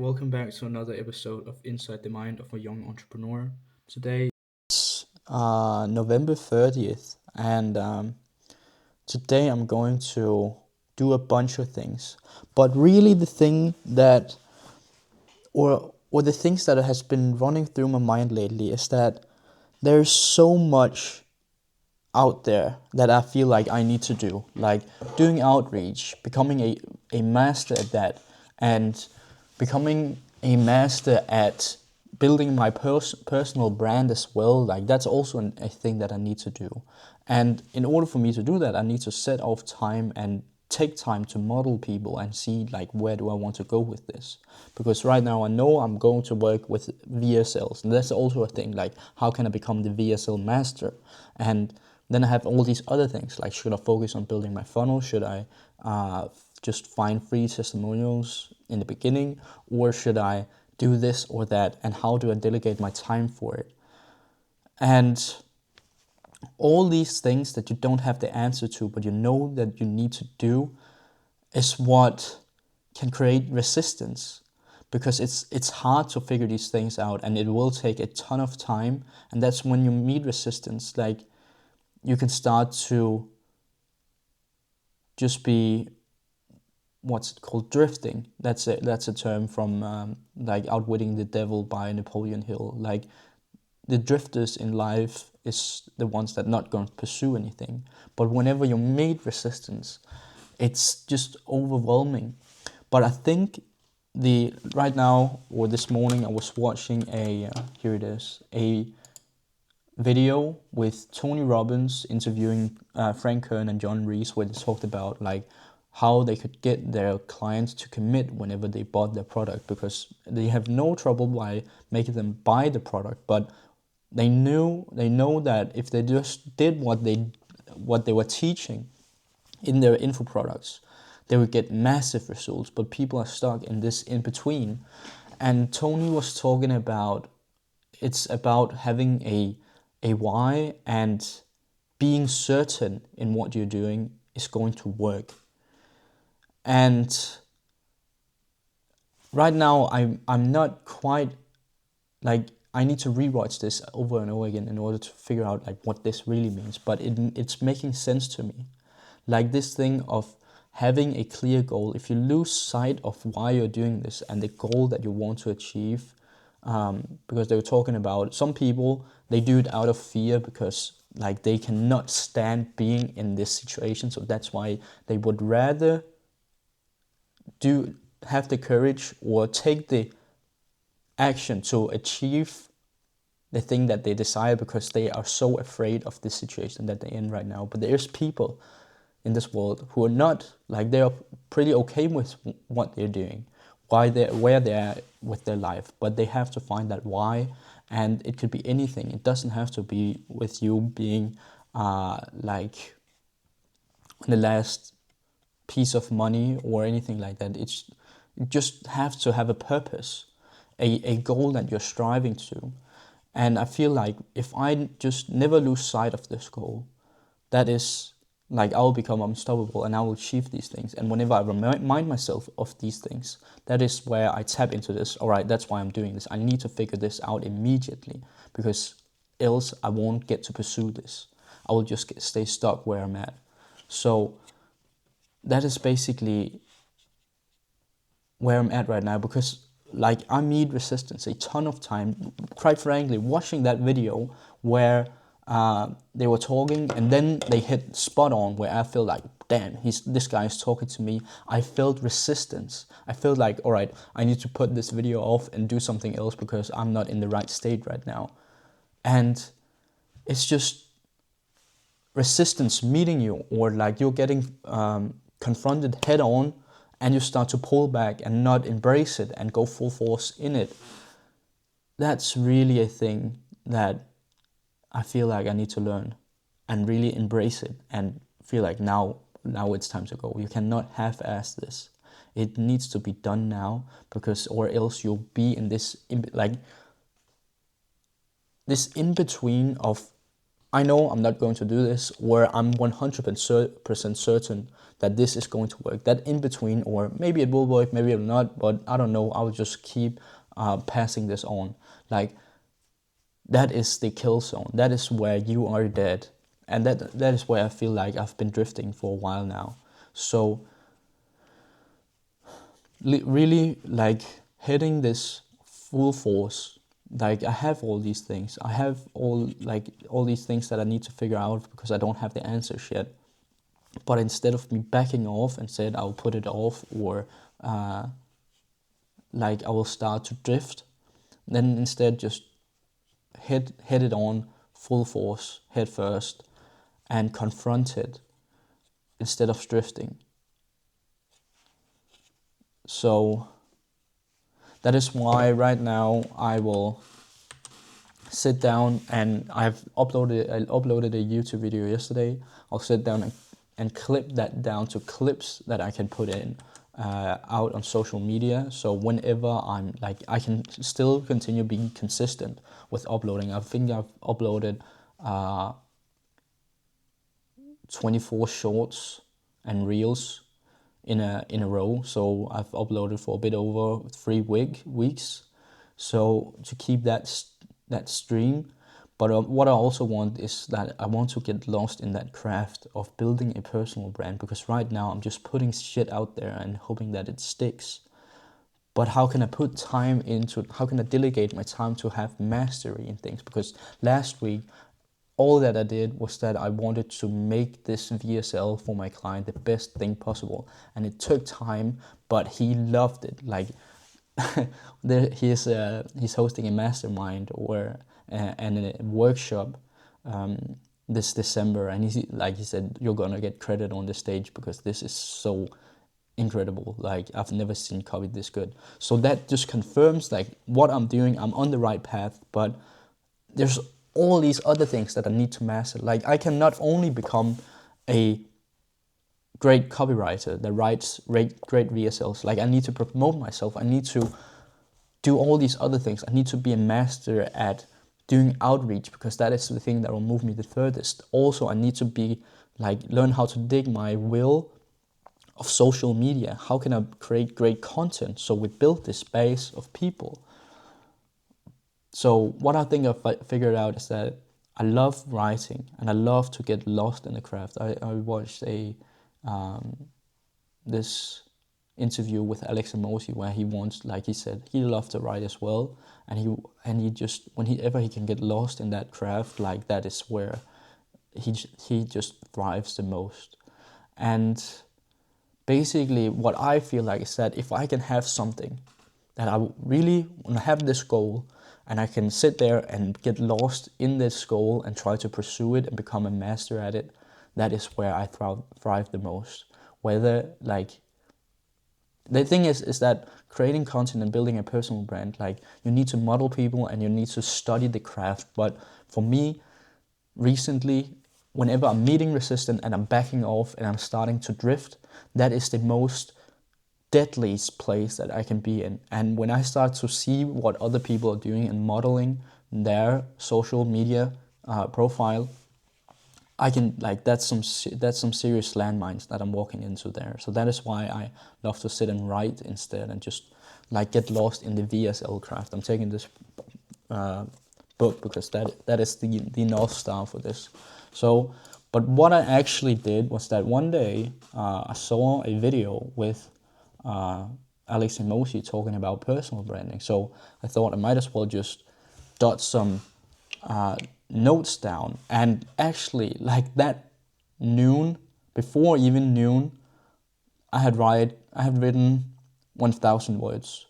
welcome back to another episode of Inside the Mind of a Young Entrepreneur. Today, November 30th, and today I'm going to do a bunch of things. But really, the thing that, or the things that has been running through my mind lately is that there's so much out there that I feel like I need to do, like doing outreach, becoming a master at that, and becoming a master at building my personal brand as well. Like that's also a thing that I need to do. And in order for me to do that, I need to set off time and take time to model people and see like where do I want to go with this. Because right now I know I'm going to work with VSLs, and that's also a thing, like how can I become the VSL master. And then I have all these other things, like should I focus on building my funnel, should I just find free testimonials in the beginning, or should I do this or that, and how do I delegate my time for it. And all these things that you don't have the answer to, but you know that you need to do, is what can create resistance, because it's hard to figure these things out, and it will take a ton of time. And that's when you meet resistance, like you can start to just be, what's it called, drifting. That's a term from like Outwitting the Devil by Napoleon Hill. Like the drifters in life is the ones that not going to pursue anything. But whenever you meet resistance, it's just overwhelming. But I think the right now, or this morning, I was watching here it is, a video with Tony Robbins interviewing Frank Kern and John Reese, where they talked about like how they could get their clients to commit whenever they bought their product, because they have no trouble by making them buy the product, but they know that if they just did what they were teaching in their info products, they would get massive results. But people are stuck in this in between. And Tony was talking about, it's about having a why and being certain in what you're doing is going to work. And right now I'm not quite, like, I need to rewatch this over and over again in order to figure out like what this really means, but it's making sense to me. Like this thing of having a clear goal. If you lose sight of why you're doing this and the goal that you want to achieve, because they were talking about some people, they do it out of fear because like they cannot stand being in this situation, so that's why they would rather have the courage or take the action to achieve the thing that they desire, because they are so afraid of this situation that they're in right now. But there's people in this world who are not, like, they're pretty okay with what they're doing, where they're with their life, but they have to find that why. And it could be anything. It doesn't have to be with you being like the last piece of money or anything like that. You just have to have a purpose, a goal that you're striving to. And I feel like if I just never lose sight of this goal, that is like I'll become unstoppable and I will achieve these things. And whenever I remind myself of these things, that is where I tap into this. All right, that's why I'm doing this. I need to figure this out immediately, because else I won't get to pursue this. I will just stay stuck where I'm at. So that is basically where I'm at right now, because like I meet resistance a ton of time. Quite frankly, watching that video where they were talking and then they hit spot on, where I feel like, damn, this guy is talking to me. I felt resistance. I felt like, all right, I need to put this video off and do something else because I'm not in the right state right now. And it's just resistance meeting you, or like you're getting confronted head on, and you start to pull back and not embrace it and go full force in it. That's really a thing that I feel like I need to learn and really embrace it and feel like now it's time to go. You cannot half-ass this. It needs to be done now, because or else you'll be in this in between of I know I'm not going to do this, or I'm 100% certain that this is going to work. That in between, or maybe it will work, maybe it will not, but I don't know. I'll just keep passing this on. Like, that is the kill zone. That is where you are dead. And that is where I feel like I've been drifting for a while now. So really like hitting this full force. Like, I have all these things. I have all these things that I need to figure out because I don't have the answers yet. But instead of me backing off and said I'll put it off, or like I will start to drift, then instead just hit it on full force, head first, and confront it instead of drifting. So that is why right now I will sit down, and I uploaded a YouTube video yesterday. I'll sit down and clip that down to clips that I can put in out on social media. So whenever I'm like, I can still continue being consistent with uploading. I think I've uploaded 24 shorts and reels in a row. So I've uploaded for a bit over 3 weeks. So to keep that stream. But what I also want is that I want to get lost in that craft of building a personal brand, because right now I'm just putting shit out there and hoping that it sticks. But how can I put time into, how can I delegate my time to have mastery in things? Because last week, all that I did was that I wanted to make this VSL for my client the best thing possible. And it took time, but he loved it. Like, he's hosting a mastermind or and a workshop this December, and he said, you're gonna get credit on the stage because this is so incredible. Like, I've never seen copy this good. So that just confirms like what I'm doing. I'm on the right path, but there's all these other things that I need to master. Like, I can not only become a great copywriter that writes great VSLs. Like, I need to promote myself. I need to do all these other things. I need to be a master at doing outreach, because that is the thing that will move me the furthest. Also, I need to be like, learn how to dig my will of social media. How can I create great content so we build this base of people? So what I think I've figured out is that I love writing and I love to get lost in the craft. I watched this interview with Alex Mosi where he wants, like he said, he loved to write as well, and he just, whenever he can get lost in that craft, like, that is where he just thrives the most. And basically what I feel like is that if I can have something that I really want to have, this goal, and I can sit there and get lost in this goal and try to pursue it and become a master at it, that is where I thrive the most. Whether, like, the thing is that creating content and building a personal brand, like, you need to model people and you need to study the craft. But for me, recently, whenever I'm meeting resistance and I'm backing off and I'm starting to drift, that is the most deadliest place that I can be in. And when I start to see what other people are doing and modeling their social media profile, I can, like, that's some serious landmines that I'm walking into there. So that is why I love to sit and write instead, and just like get lost in the VSL craft. I'm taking this book because that is the North Star for this. So, but what I actually did was that one day I saw a video with Alex Mosi talking about personal branding. So I thought I might as well just dot some notes down. And actually, like, that noon, before even noon, I had written 1,000 words.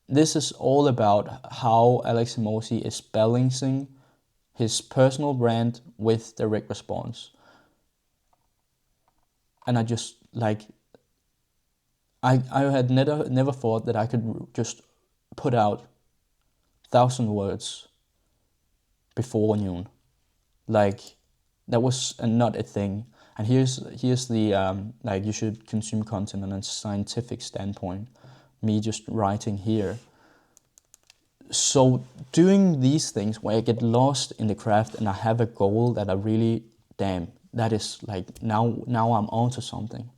This is all about how Alex Mosi is balancing his personal brand with direct response. And I just, like, I had never thought that I could just put out 1,000 words before noon. Like, that was not a thing. And here's the like, you should consume content on a scientific standpoint. Me just writing here. So doing these things where I get lost in the craft and I have a goal that I really, damn, that is like now I'm onto something,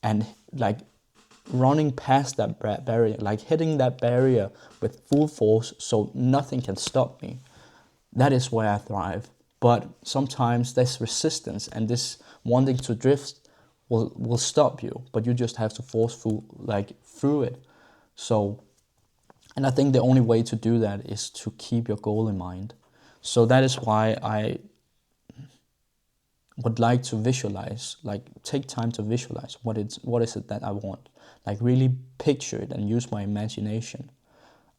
and like running past that barrier, like hitting that barrier with full force so nothing can stop me. That is where I thrive. But sometimes this resistance and this wanting to drift will stop you, but you just have to force through it. So, and I think the only way to do that is to keep your goal in mind. So that is why I would like to visualize, like take time to visualize what is it that I want, like really picture it and use my imagination.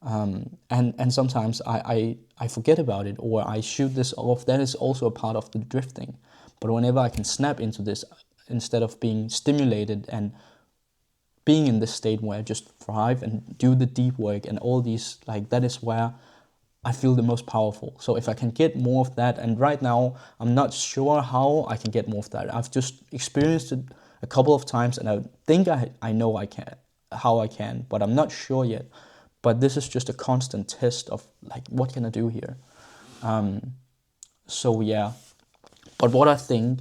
And sometimes I forget about it, or I shoot this off. That is also a part of the drifting. But whenever I can snap into this, instead of being stimulated and being in this state where I just thrive and do the deep work and all these, like that is where I feel the most powerful. So if I can get more of that, and right now I'm not sure how I can get more of that. I've just experienced it a couple of times, and I think I know I can, how I can, but I'm not sure yet. But this is just a constant test of like, what can I do here? So yeah, but what I think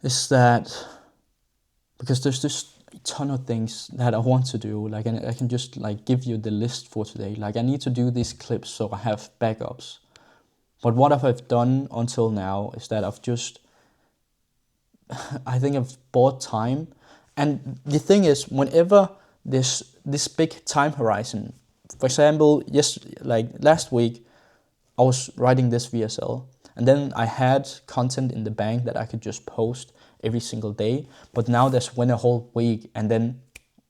is that, because there's just a ton of things that I want to do, like, and I can just like give you the list for today. Like I need to do these clips so I have backups. But what I've done until now is that I think I've bought time. And the thing is, whenever this big time horizon, for example, like last week, I was writing this VSL, and then I had content in the bank that I could just post every single day. But now there's went a whole week, and then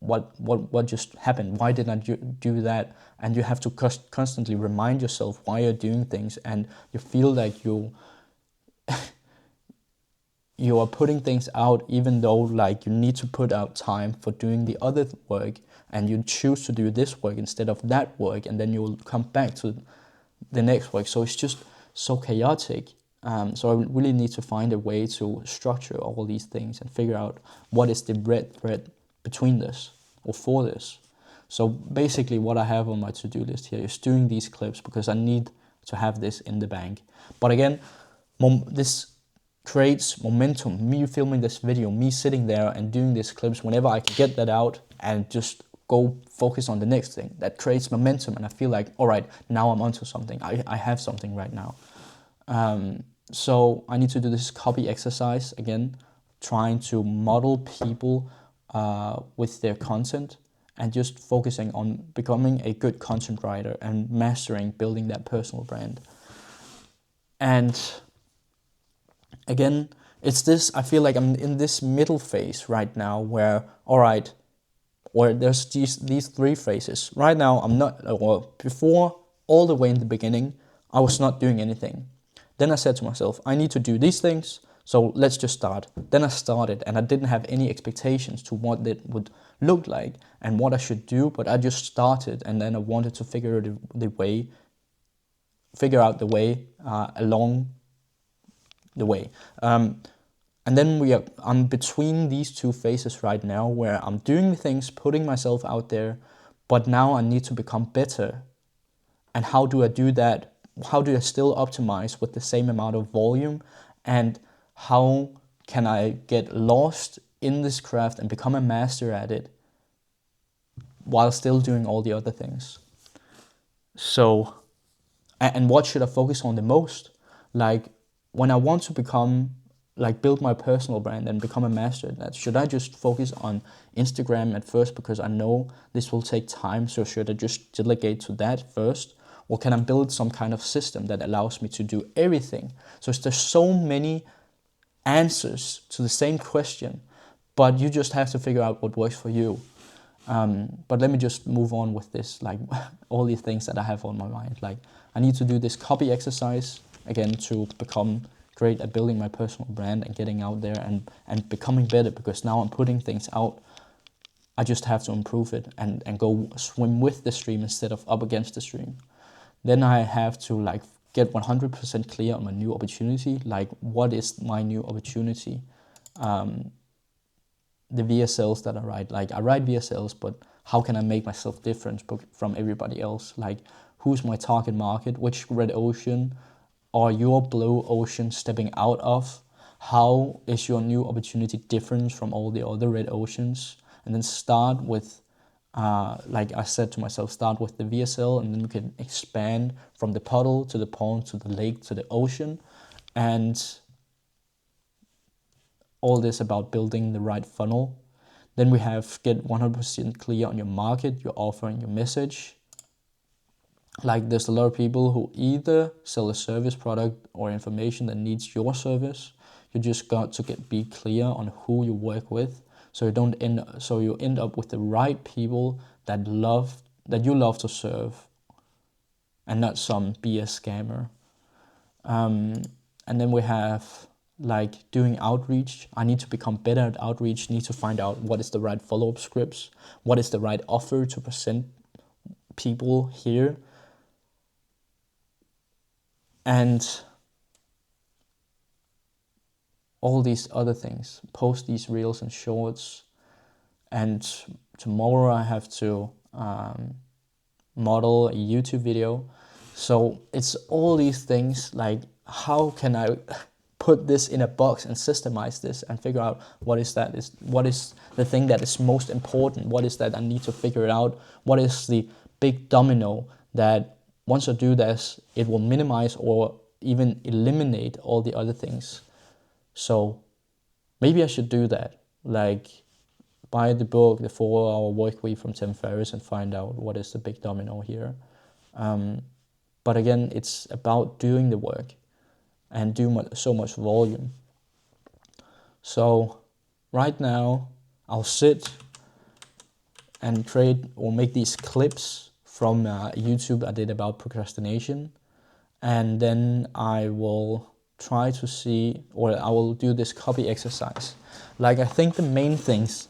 what just happened? Why didn't I do that? And you have to constantly remind yourself why you're doing things, and you feel like you are putting things out, even though like you need to put out time for doing the other work, and you choose to do this work instead of that work, and then you'll come back to the next work. So it's just so chaotic. So I really need to find a way to structure all these things and figure out what is the red thread between this or for this. So basically what I have on my to-do list here is doing these clips because I need to have this in the bank. But again, this creates momentum. Me filming this video, me sitting there and doing these clips, whenever I can get that out and just go focus on the next thing, that creates momentum, and I feel like, all right, now I'm onto something. I have something right now. So I need to do this copy exercise again, trying to model people with their content, and just focusing on becoming a good content writer and mastering building that personal brand. And again, it's this, I feel like I'm in this middle phase right now where, all right, where there's these three phases. Right now, I'm not, or before, all the way in the beginning, I was not doing anything. Then I said to myself, I need to do these things, so let's just start. Then I started, and I didn't have any expectations to what it would look like and what I should do, but I just started, and then I wanted to figure out the way along the way. And then I'm between these two phases right now, where I'm doing things, putting myself out there, but now I need to become better. And how do I do that? How do I still optimize with the same amount of volume? And how can I get lost in this craft and become a master at it while still doing all the other things? So, and what should I focus on the most? Like, when I want to build my personal brand and become a master at that, should I just focus on Instagram at first because I know this will take time? So should I just delegate to that first? Or can I build some kind of system that allows me to do everything? So there's so many answers to the same question, but you just have to figure out what works for you. But let me just move on with this, like all these things that I have on my mind. Like, I need to do this copy exercise again to become great at building my personal brand and getting out there and becoming better, because now I'm putting things out. I just have to improve it and go swim with the stream instead of up against the stream. Then I have to like get 100% clear on my new opportunity. Like, what is my new opportunity? The VSLs that I write, like I write VSLs, but how can I make myself different from everybody else? Like, who's my target market? Which red ocean are your blue ocean stepping out of? How is your new opportunity different from all the other red oceans? And then start with, like I said to myself, start with the VSL, and then you can expand from the puddle to the pond to the lake to the ocean. And all this about building the right funnel. Then we have get 100% clear on your market, your offer, and your message. Like, there's a lot of people who either sell a service, product, or information that needs your service. You just got to be clear on who you work with, so you end up with the right people that you love to serve, and not some BS scammer. And then we have like doing outreach. I need to become better at outreach. Need to find out what is the right follow-up scripts, what is the right offer to present people here, and all these other things. Post these reels and shorts, and tomorrow I have to model a YouTube video. So it's all these things, like, how can I put this in a box and systemize this and figure out what is the thing that is most important, what is that I need to figure out, what is the big domino that once I do this, it will minimize or even eliminate all the other things. So maybe I should do that, like buy the book, The 4-Hour Work Week from Tim Ferriss, and find out what is the big domino here. But again, it's about doing the work and do so much volume. So right now, I'll sit and create or make these clips from YouTube I did about procrastination, and then I will try to see, or I will do this copy exercise. Like, I think the main things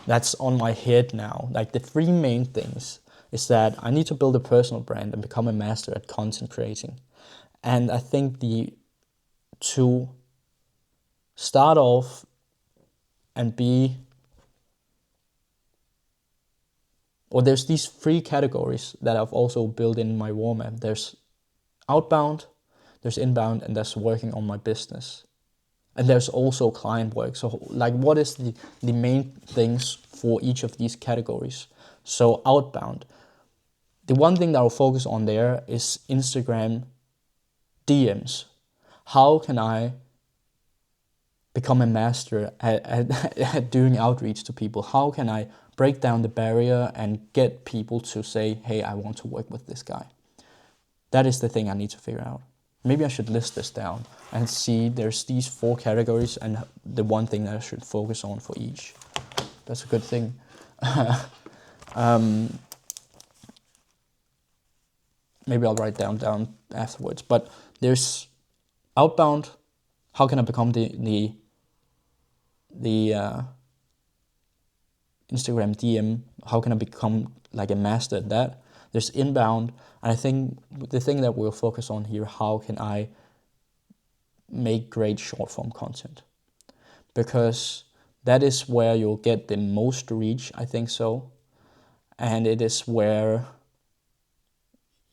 that's on my head now, like the three main things, is that I need to build a personal brand and become a master at content creating. And I think to start off and there's these three categories that I've also built in my warm-up. There's outbound, there's inbound, and there's working on my business. And there's also client work. So like, what is the main things for each of these categories? So outbound, the one thing that I'll focus on there is Instagram DMs. How can I become a master at doing outreach to people? How can I break down the barrier and get people to say, hey, I want to work with this guy? That is the thing I need to figure out. Maybe I should list this down and see there's these 4 categories and the one thing that I should focus on for each. That's a good thing. Maybe I'll write down afterwards. But there's outbound. How can I become the Instagram DM? How can I become like a master at that? There's inbound, and I think the thing that we'll focus on here, how can I make great short form content? Because that is where you'll get the most reach, I think so. And it is where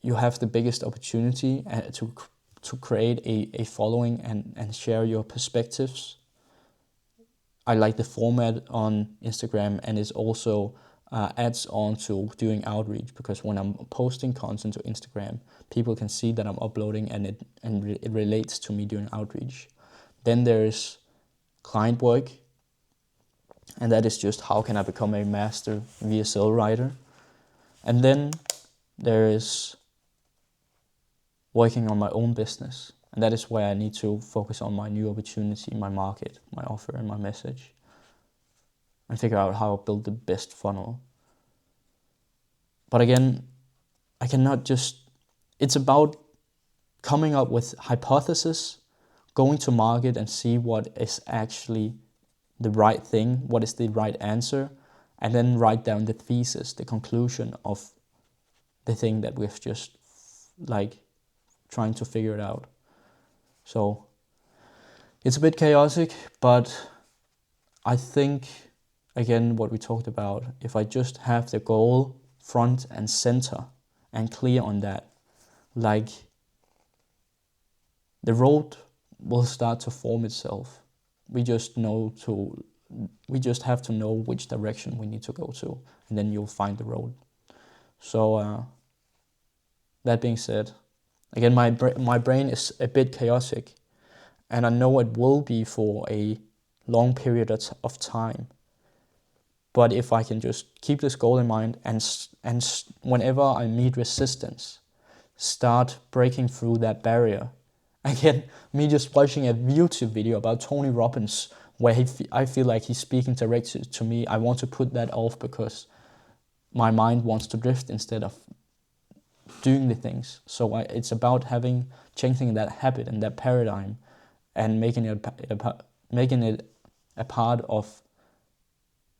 you have the biggest opportunity to create a following and share your perspectives. I like the format on Instagram, and it also adds on to doing outreach, because when I'm posting content to Instagram, people can see that I'm uploading, and it relates to me doing outreach. Then there's client work, and that is just how can I become a master VSL writer. And then there is working on my own business, and that is where I need to focus on my new opportunity, my market, my offer, and my message, and figure out how to build the best funnel. But again, I cannot it's about coming up with hypothesis, going to market and see what is actually the right thing, what is the right answer, and then write down the thesis, the conclusion of the thing that we've just like trying to figure it out. So it's a bit chaotic, but I think again, what we talked about, if I just have the goal front and center and clear on that, like the road will start to form itself. We just have to know which direction we need to go to, and then you'll find the road. So that being said, again, my brain is a bit chaotic, and I know it will be for a long period of time. But if I can just keep this goal in mind and whenever I meet resistance, start breaking through that barrier. Again, me just watching a YouTube video about Tony Robbins where I feel like he's speaking directly to me. I want to put that off because my mind wants to drift instead of doing the things. So it's about changing that habit and that paradigm and making it a part of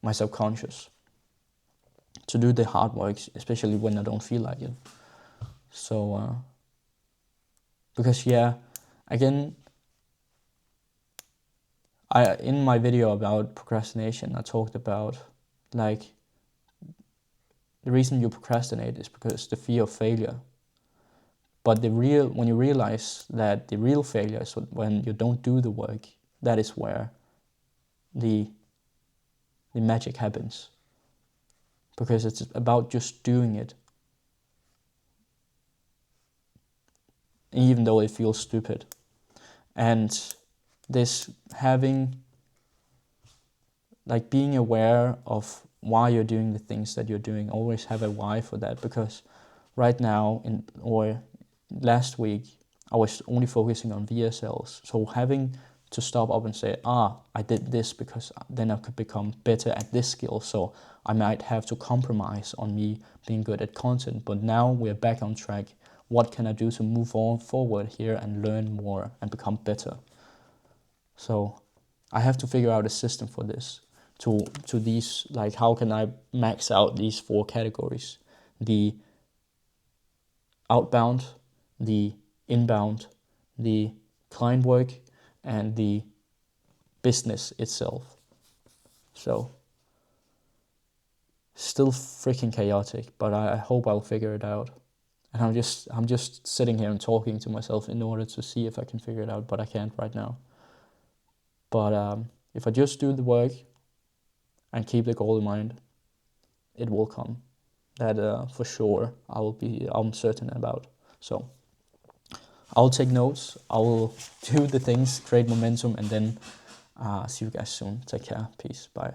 my subconscious to do the hard work, especially when I don't feel like it. So, because again, in my video about procrastination, I talked about like the reason you procrastinate is because the fear of failure. But when you realize that the real failure is when you don't do the work, that is where the magic happens. Because it's about just doing it, even though it feels stupid. And this being aware of why you're doing the things that you're doing, always have a why for that. Because right now, or last week, I was only focusing on VSLs. So having to stop up and say, I did this because then I could become better at this skill. So I might have to compromise on me being good at content. But now we're back on track. What can I do to move on forward here and learn more and become better? So I have to figure out a system for this. To these, like, how can I max out these 4 categories? The outbound, the inbound, the client work, and the business itself. So still freaking chaotic, but I hope I'll figure it out. And I'm just sitting here and talking to myself in order to see if I can figure it out, but I can't right now. But if I just do the work and keep the goal in mind, it will come. That for sure I'm certain about. So I'll take notes, I'll do the things, create momentum, and then see you guys soon. Take care, peace, bye.